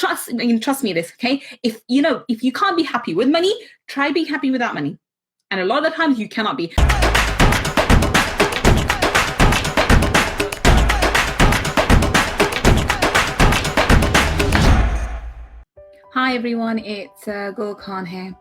trust me this, okay? If you can't be happy with money, try being happy without money. And a lot of the times you cannot be. Hi everyone, it's Gull Khan here.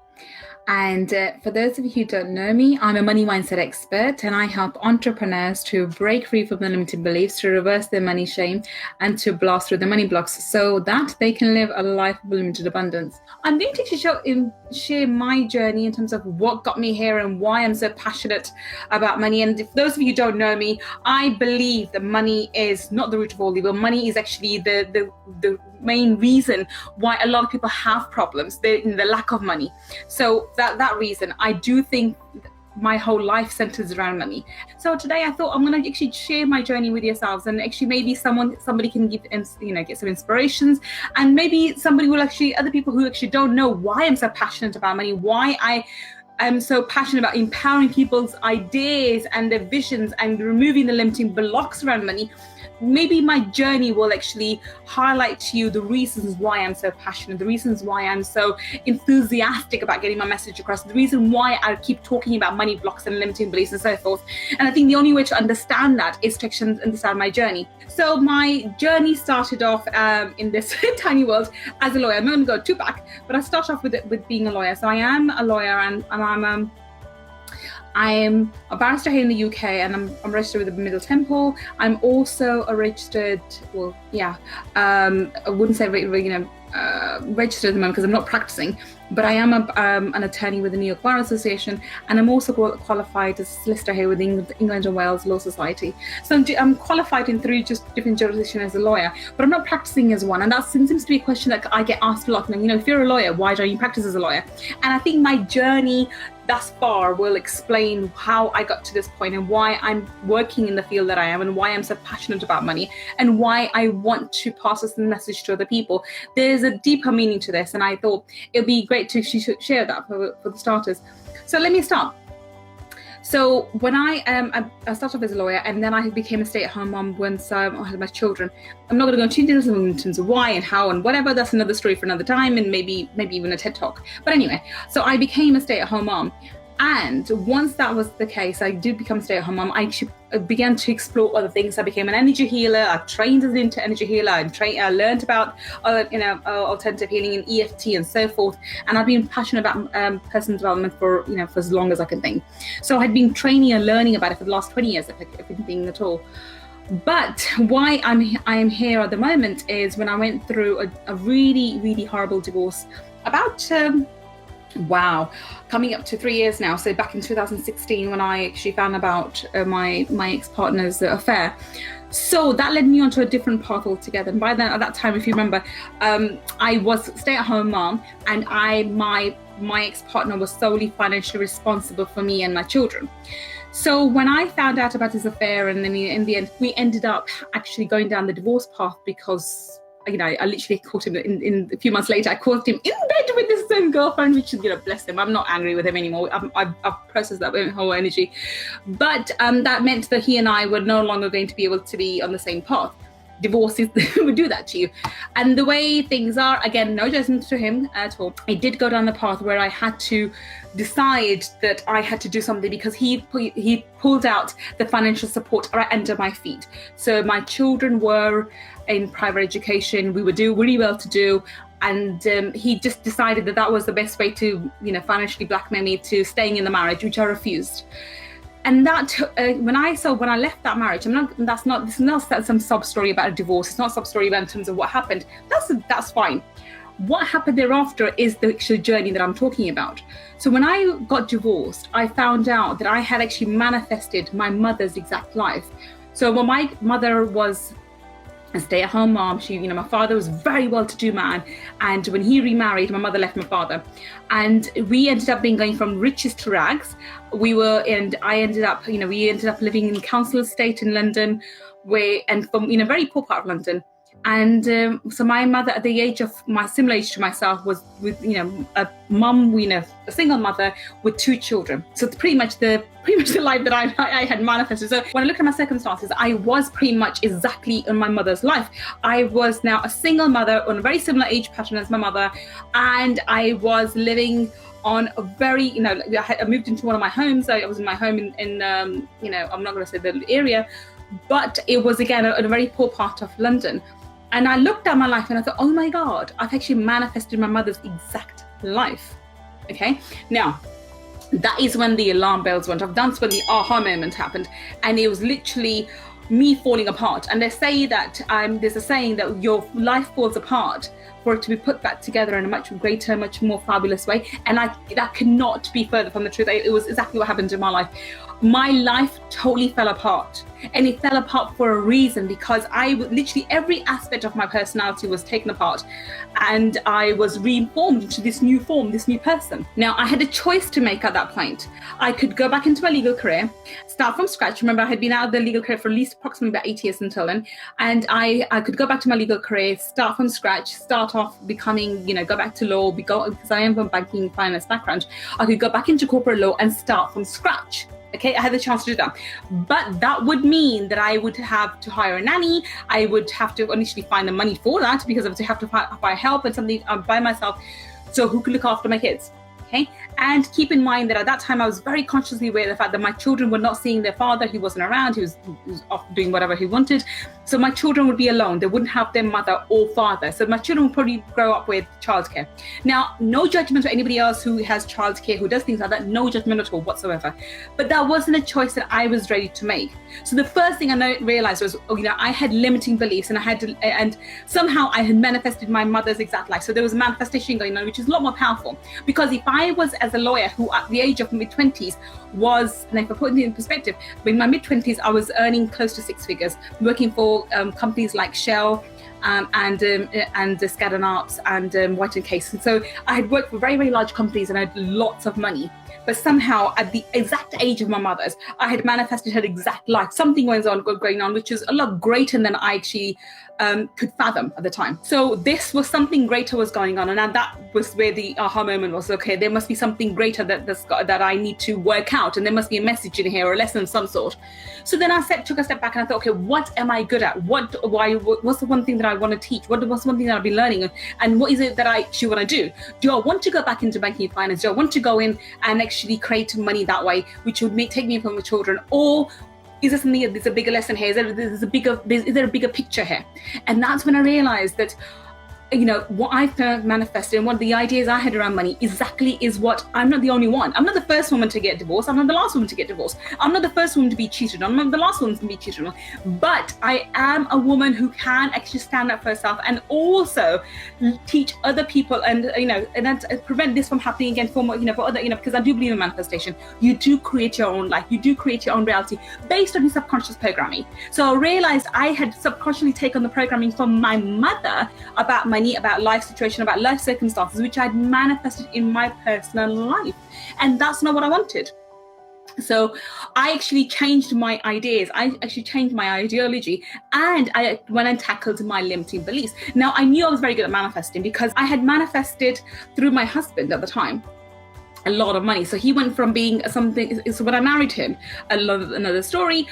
And for those of you who don't know me, I'm a money mindset expert, and I help entrepreneurs to break free from their limiting beliefs, to reverse their money shame, and to blast through the money blocks so that they can live a life of limited abundance. I'm going to share my journey in terms of what got me here and why I'm so passionate about money. And if those of you who don't know me, I believe that money is not the root of all evil. Money is actually the main reason why a lot of people have problems, the lack of money. So that reason, I do think my whole life centers around money. So today I thought I'm going to actually share my journey with yourselves, and actually maybe somebody can get some inspirations, and maybe other people who actually don't know why I'm so passionate about money, why I'm so passionate about empowering people's ideas and their visions and removing the limiting blocks around money. Maybe my journey will actually highlight to you the reasons why I'm so passionate, the reasons why I'm so enthusiastic about getting my message across, the reason why I keep talking about money blocks and limiting beliefs and so forth. And I think the only way to understand that is to actually understand my journey. So my journey started off in this tiny world as a lawyer. I'm not going to go too back, but I start off with being a lawyer. So I am a lawyer, and I'm a barrister here in the UK, and I'm registered with the Middle Temple. I'm also a registered, I wouldn't say registered at the moment because I'm not practicing, but I am an attorney with the New York Bar Association, and I'm also qualified as a solicitor here with the England and Wales Law Society. So I'm qualified in 3 just different jurisdictions as a lawyer, but I'm not practicing as one. And that seems to be a question that I get asked a lot. And, if you're a lawyer, why don't you practice as a lawyer? And I think my journey thus far will explain how I got to this point and why I'm working in the field that I am, and why I'm so passionate about money, and why I want to pass this message to other people. There's a deeper meaning to this, and I thought it'd be great to share that for the starters. So let me start. So when I started off as a lawyer, and then I became a stay-at-home mom once I had my children. I'm not going to go into details in terms of why and how and whatever. That's another story for another time, and maybe even a TED Talk. But anyway, so I became a stay-at-home mom. And once that was the case, I did become a stay-at-home mom. I actually began to explore other things. I became an energy healer. I trained as an energy healer. I learned about alternative healing and EFT and so forth. And I've been passionate about personal development for as long as I can think. So I'd been training and learning about it for the last 20 years, if anything at all. But why I am here at the moment is when I went through a really, really horrible divorce about coming up to 3 years now. So back in 2016, when I actually found about my ex-partner's affair. So that led me onto a different path altogether. And by then, at that time, if you remember, I was a stay-at-home mom, and my ex-partner was solely financially responsible for me and my children. So when I found out about his affair, and then in the end, we ended up actually going down the divorce path because I literally caught him in a few months later. I caught him in bed with his own girlfriend, which is, bless him. I'm not angry with him anymore. I've processed that whole energy. But that meant that he and I were no longer going to be able to be on the same path. Divorce would do that to you. And the way things are, again, no judgment to him at all. I did go down the path where I had to decide that I had to do something, because he pulled out the financial support right under my feet. So my children were in private education. We were doing really well to do. And he just decided that was the best way to, financially blackmail me to staying in the marriage, which I refused. And that when I left that marriage, this is not some sub story about a divorce. It's not a sub story about in terms of what happened. That's fine. What happened thereafter is the actual journey that I'm talking about. So when I got divorced, I found out that I had actually manifested my mother's exact life. So when my mother was a stay-at-home mom, my father was a very well-to-do man, and when he remarried, my mother left my father, and we ended up going from riches to rags. We ended up living in council estate in London, from very poor part of London. And so my mother, at the age of similar age to myself, was with a mum, a single mother with 2 children. So it's pretty much the life that I had manifested. So when I look at my circumstances, I was pretty much exactly in my mother's life. I was now a single mother on a very similar age pattern as my mother, and I was living on a very, I moved into one of my homes. I was in my home in I'm not going to say the area, but it was again a very poor part of London. And I looked at my life and I thought, oh my God, I've actually manifested my mother's exact life. Okay. Now, that is when the alarm bells went off. That's when the aha moment happened. And it was literally me falling apart. And they say that there's a saying that your life falls apart for it to be put back together in a much greater, much more fabulous way. And that cannot be further from the truth. It was exactly what happened in my life. My life totally fell apart, and it fell apart for a reason, because literally every aspect of my personality was taken apart, and I was reformed into this new form, this new person. Now, I had a choice to make at that point. I could go back into my legal career, start from scratch. Remember, I had been out of the legal career for at least approximately about 8 years until then, and I could go back to my legal career, start from scratch, start off becoming, go back to law, because I am from banking and finance background. I could go back into corporate law and start from scratch. Okay, I had the chance to do that. But that would mean that I would have to hire a nanny. I would have to initially find the money for that, because I would have to buy help and something by myself. So who could look after my kids? Okay, and keep in mind that at that time I was very consciously aware of the fact that my children were not seeing their father. He wasn't around. He was off doing whatever he wanted. So my children would be alone. They wouldn't have their mother or father. So my children would probably grow up with childcare. Now, no judgment for anybody else who has childcare, who does things like that. No judgment at all whatsoever. But that wasn't a choice that I was ready to make. So the first thing I realized was, I had limiting beliefs, and somehow I had manifested my mother's exact life. So there was a manifestation going on, which is a lot more powerful. Because if I was, as a lawyer who at the age of mid-20s was, and if I put it in perspective, in my mid-20s, I was earning close to 6 figures, working for companies like Shell, and Skadden Arps and White & Case. And so I had worked for very, very large companies, and I had lots of money. But somehow, at the exact age of my mother's, I had manifested her exact life. Something going on, which is a lot greater than I actually could fathom at the time. So this was something greater was going on, and that was where the aha moment was. Okay, there must be something greater that I need to work out, and there must be a message in here or a lesson of some sort. So then I took a step back and I thought, okay, what am I good at? What's the one thing that I want to teach? What's one thing that I've been learning, and what is it that I actually want to do? Do I want to go back into banking and finance? Do I want to go in and actually create money that way, which would take me from my children? Or is there something, there's a bigger lesson here? Is there a bigger picture here? And that's when I realized that, what I've manifested and what the ideas I had around money exactly is what I'm not the only one. I'm not the first woman to get divorced. I'm not the last woman to get divorced. I'm not the first woman to be cheated on. I'm not the last woman to be cheated on. But I am a woman who can actually stand up for herself and also teach other people, and and prevent this from happening again for other, because I do believe in manifestation. You do create your own life. You do create your own reality based on your subconscious programming. So I realized I had subconsciously taken the programming from my mother about money, about life situation, about life circumstances, which I'd manifested in my personal life. And that's not what I wanted. So I actually changed my ideas. I actually changed my ideology, and I went and tackled my limiting beliefs. Now, I knew I was very good at manifesting because I had manifested through my husband at the time a lot of money. So he went from being something, so when I married him, another story,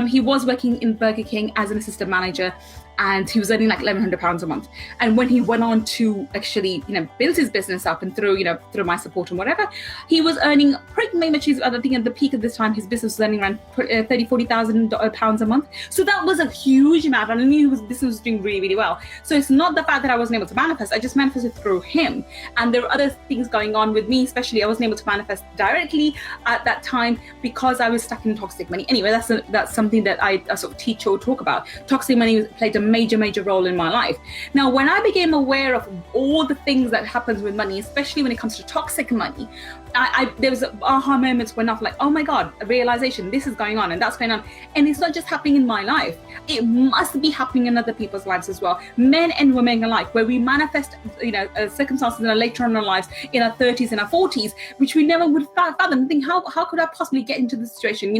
he was working in Burger King as an assistant manager, and he was earning like £1,100 a month. And when he went on to actually, build his business up, and through my support and whatever, he was earning pretty much, I think at the peak of this time, his business was earning around £40,000 a month. So that was a huge amount, and I knew his business was doing really, really well. So it's not the fact that I wasn't able to manifest, I just manifested through him. And there were other things going on with me, especially I wasn't able to manifest directly at that time because I was stuck in toxic money. Anyway, that's something that I sort of teach or talk about. Toxic money played a major role in my life. Now, when I became aware of all the things that happens with money, especially when it comes to toxic money, there was aha moments when I was like, oh my God, a realization, this is going on and that's going on. And it's not just happening in my life. It must be happening in other people's lives as well. Men and women alike, where we manifest, circumstances in our later on in our lives, in our 30s and our 40s, which we never would fathom. Think, how could I possibly get into this situation?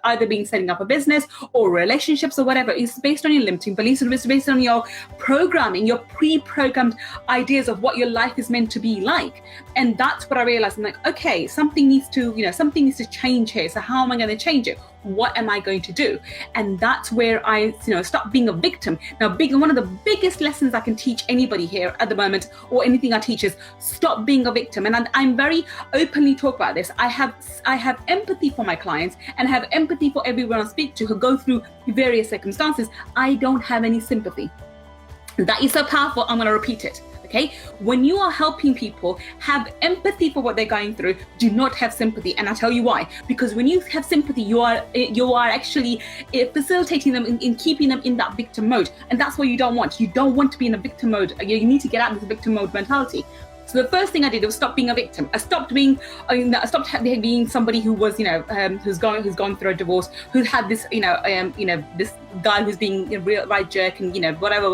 Either being setting up a business or relationships or whatever. It's based on your limiting beliefs. And it's based on your programming, your pre-programmed ideas of what your life is meant to be like. And that's what I realized. I'm like, okay, something needs to change here. So how am I going to change it? What am I going to do? And that's where I, stop being a victim. Now, one of the biggest lessons I can teach anybody here at the moment, or anything I teach, is stop being a victim. And I'm very openly talk about this. I have empathy for my clients, and I have empathy for everyone I speak to who go through various circumstances. I don't have any sympathy. That is so powerful. I'm going to repeat it. Okay, when you are helping people, have empathy for what they're going through. Do not have sympathy, and I'll tell you why. Because when you have sympathy, you are actually facilitating them in keeping them in that victim mode, and that's what you don't want. You don't want to be in a victim mode. You need to get out of this victim mode mentality. So the first thing I did was stop being a victim. I stopped being somebody who was, who's gone through a divorce, who had this, this guy who's being a real right jerk, and whatever,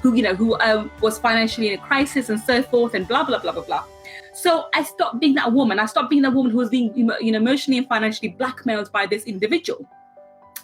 who was financially in a crisis and so forth, and blah blah blah blah blah. So I stopped being that woman. I stopped being that woman who was being, emotionally and financially blackmailed by this individual.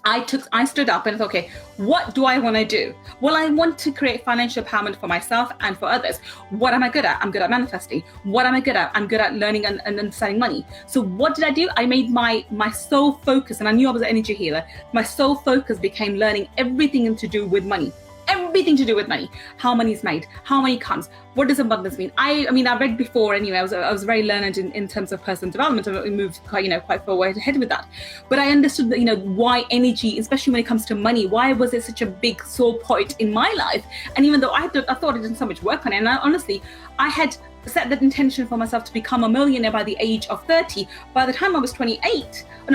I stood up and thought, okay, what do I want to do? Well, I want to create financial empowerment for myself and for others. What am I good at? I'm good at manifesting. What am I good at? I'm good at learning and understanding money. So what did I do? I made my sole focus, and I knew I was an energy healer. My sole focus became learning everything to do with money. Everything to do with money. How money is made, how money comes, what does abundance mean? I read before anyway. I was very learned in terms of personal development, and we moved quite far way ahead with that. But I understood that, why energy, especially when it comes to money, why was it such a big sore point in my life? And even though I thought I'd done so much work on it, and I had set that intention for myself to become a millionaire by the age of 30. By the time I was 28, I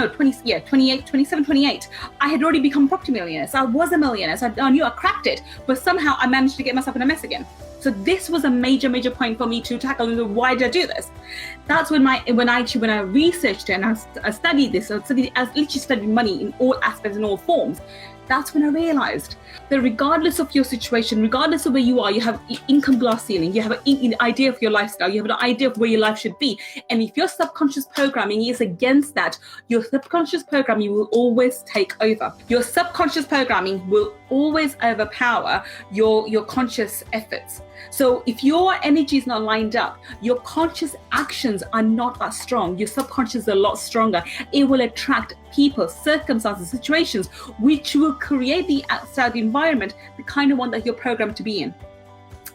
had already become a property millionaire. So I was a millionaire. So I knew I cracked it, but somehow I managed to get myself in a mess again. So this was a major point for me to tackle. Why did I do this? That's when I researched it and I studied this. I literally studied money in all aspects, in all forms. That's when I realized that regardless of your situation, regardless of where you are, you have income glass ceiling, you have an idea of your lifestyle, you have an idea of where your life should be. And if your subconscious programming is against that, your subconscious programming will always take over. Your subconscious programming will always overpower your conscious efforts. So if your energy is not lined up, your conscious actions are not as strong. Your subconscious is a lot stronger. It will attract people, circumstances, situations, which will create the outside environment, the kind of one that you're programmed to be in,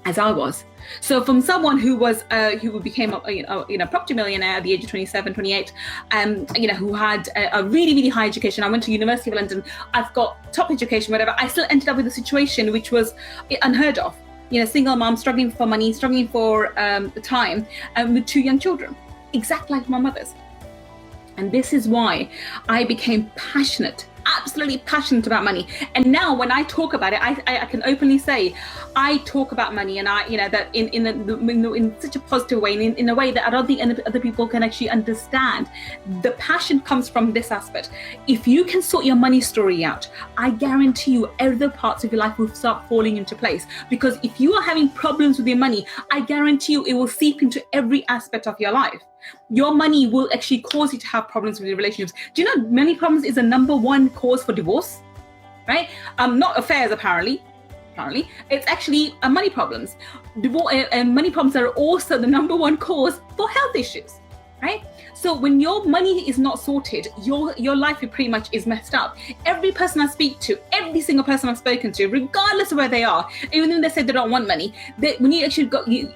as I was. So from someone who became a property millionaire at the age of 27, 28, who had a really, really high education. I went to University of London. I've got top education, whatever. I still ended up with a situation which was unheard of. Single mom, struggling for money, struggling for time, with 2 young children, exactly like my mother's. And this is why I became passionate, absolutely passionate about money. And now when I talk about it, I can openly say I talk about money, and that in such a positive way, and in a way that I don't think other people can actually understand. The passion comes from this aspect. If you can sort your money story out, I guarantee you other parts of your life will start falling into place. Because if you are having problems with your money, I guarantee you it will seep into every aspect of your life. Your money will actually cause you to have problems with your relationships. Do you know money problems is the number one cause for divorce, right? Not affairs, apparently. It's actually money problems. Money problems are also the number one cause for health issues, right? So when your money is not sorted, your life pretty much is messed up. Every person I speak to, every single person I've spoken to, regardless of where they are, even when they say they don't want money, when you actually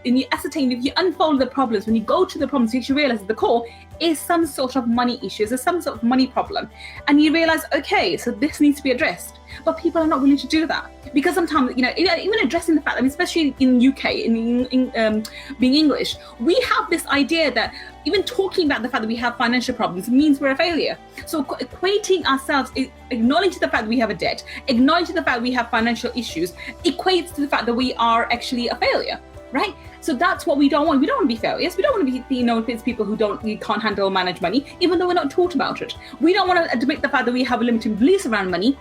you ascertain, if you unfold the problems, when you go to the problems, you actually realize at the core is some sort of money issues, there's some sort of money problem. And you realize, okay, so this needs to be addressed. But people are not willing to do that. Because sometimes, even addressing the fact that, especially in UK, in being English, we have this idea that even talking about the fact that we have financial problems means we're a failure. So equating ourselves, acknowledging the fact that we have a debt, acknowledging the fact that we have financial issues, equates to the fact that we are actually a failure, right? So that's what we don't want. We don't want to be failures. We don't want to be, it's people who can't handle or manage money, even though we're not taught about it. We don't want to admit the fact that we have limiting beliefs around money.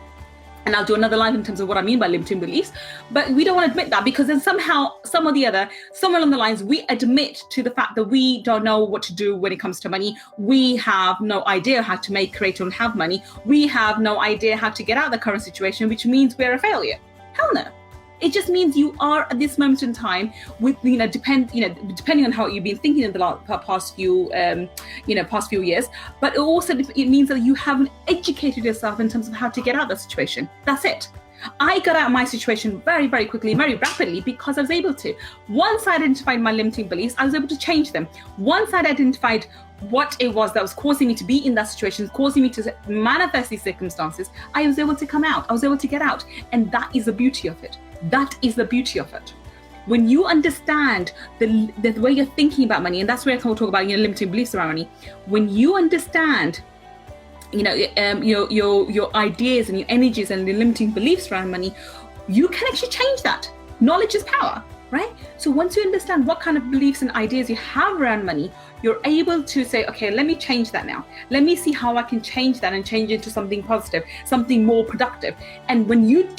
And I'll do another live in terms of what I mean by limiting beliefs. But we don't want to admit that, because then somehow, somewhere along the lines, we admit to the fact that we don't know what to do when it comes to money. We have no idea how to create and have money. We have no idea how to get out of the current situation, which means we're a failure. Hell no. It just means you are at this moment in time with, depending on how you've been thinking in the past few years, but it means that you haven't educated yourself in terms of how to get out of the situation. That's it. I got out of my situation very, very quickly, very rapidly, because I was able to. Once I identified my limiting beliefs, I was able to change them. Once I identified what it was that was causing me to be in that situation, causing me to manifest these circumstances, I was able to come out. I was able to get out. And that is the beauty of it. That is the beauty of it. When you understand the way you're thinking about money, and that's where I can talk about limiting beliefs around money. When you understand your ideas and your energies and the limiting beliefs around money, you can actually change that. Knowledge is power, right? So once you understand what kind of beliefs and ideas you have around money, you're able to say, okay, let me change that now. Let me see how I can change that and change it to something positive, something more productive. And when you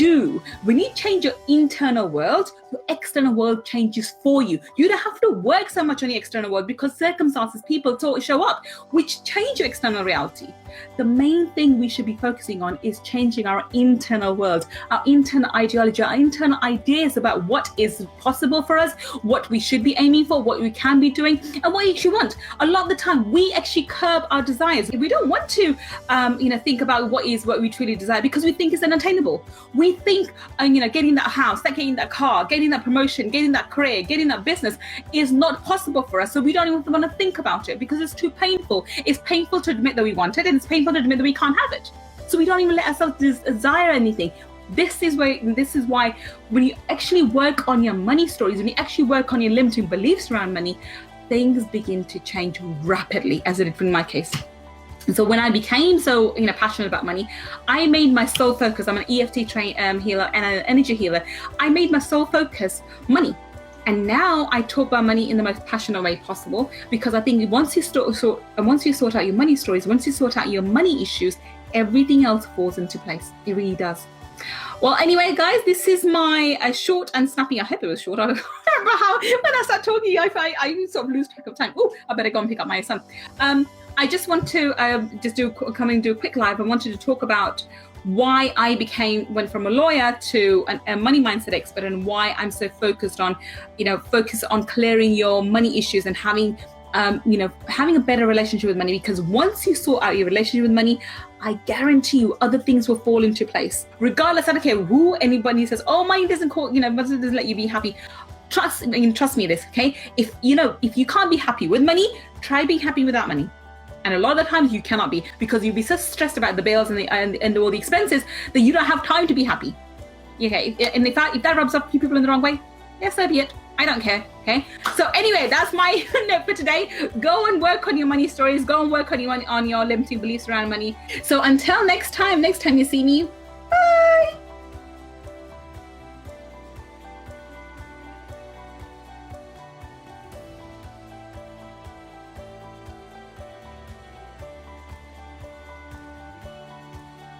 change your internal world, your external world changes for you. You don't have to work so much on the external world because circumstances, people show up, which change your external reality. The main thing we should be focusing on is changing our internal world, our internal ideology, our internal ideas about what is possible for us, what we should be aiming for, what we can be doing, and what we actually want. A lot of the time, we actually curb our desires. We don't want to, think about what we truly desire because we think it's unattainable. We think, getting that house, getting that car, getting that promotion, getting that career, getting that business is not possible for us. So we don't even want to think about it because it's too painful. It's painful to admit that we want it, and it's painful to admit that we can't have it. So we don't even let ourselves desire anything. This is why when you actually work on your money stories, when you actually work on your limiting beliefs around money, things begin to change rapidly, as it did in my case. And so when I became so passionate about money, I made my sole focus. I'm an EFT healer and an energy healer. I made my sole focus money. And now I talk about money in the most passionate way possible, because I think once you sort out your money stories, once you sort out your money issues, everything else falls into place. It really does. Well, anyway, guys, this is my short and snappy. I hope it was short. I don't remember how, when I start talking, I sort of lose track of time. Oh, I better go and pick up my son. I just want to come and do a quick live. I wanted to talk about why I went from a lawyer to a money mindset expert, and why I'm so focused on clearing your money issues and having a better relationship with money. Because once you sort out your relationship with money, I guarantee you other things will fall into place. Regardless, I don't care who anybody says, oh, money doesn't let you be happy. Trust me this, okay? If you can't be happy with money, try being happy without money. And a lot of the times you cannot be, because you'll be so stressed about the bills and all the expenses that you don't have time to be happy. Okay, and if that rubs off people in the wrong way, yes, so be it. I don't care. Okay. So anyway, that's my note for today. Go and work on your money stories. Go and work on your limiting beliefs around money. So until next time you see me,